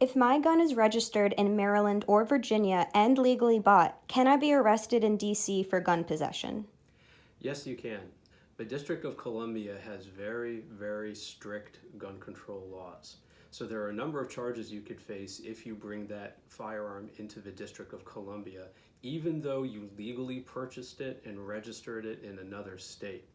If my gun is registered in Maryland or Virginia and legally bought, can I be arrested in DC for gun possession? Yes, you can. The District of Columbia has very, very strict gun control laws. So there are a number of charges you could face if you bring that firearm into the District of Columbia, even though you legally purchased it and registered it in another state.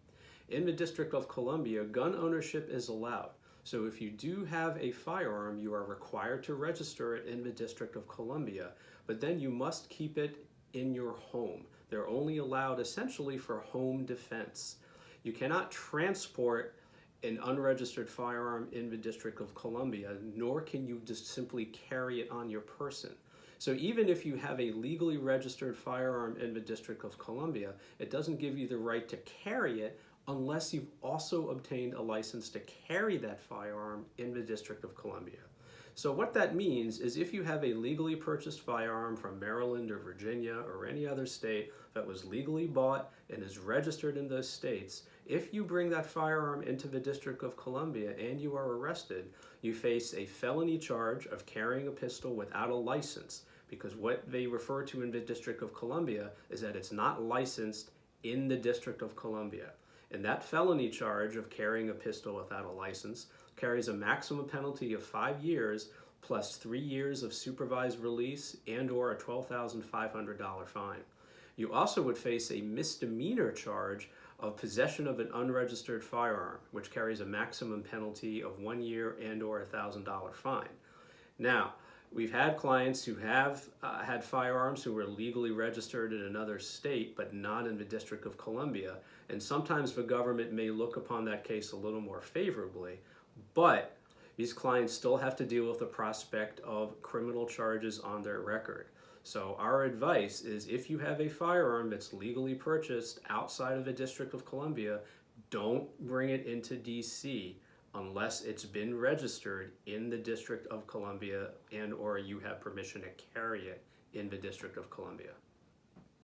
In the District of Columbia, gun ownership is allowed. So if you do have a firearm, you are required to register it in the District of Columbia, but then you must keep it in your home. They're only allowed essentially for home defense. You cannot transport an unregistered firearm in the District of Columbia, nor can you just simply carry it on your person. So even if you have a legally registered firearm in the District of Columbia, it doesn't give you the right to carry it unless you've also obtained a license to carry that firearm in the District of Columbia. So what that means is if you have a legally purchased firearm from Maryland or Virginia or any other state that was legally bought and is registered in those states, if you bring that firearm into the District of Columbia and you are arrested, you face a felony charge of carrying a pistol without a license, because what they refer to in the District of Columbia is that it's not licensed in the District of Columbia. And that felony charge of carrying a pistol without a license carries a maximum penalty of 5 years plus 3 years of supervised release and or a $12,500 fine. You also would face a misdemeanor charge of possession of an unregistered firearm, which carries a maximum penalty of 1 year and or a $1,000 fine. Now, we've had clients who have had firearms who were legally registered in another state but not in the District of Columbia, and sometimes the government may look upon that case a little more favorably, but these clients still have to deal with the prospect of criminal charges on their record. So our advice is if you have a firearm that's legally purchased outside of the District of Columbia, don't bring it into DC unless it's been registered in the District of Columbia and or you have permission to carry it in the District of Columbia.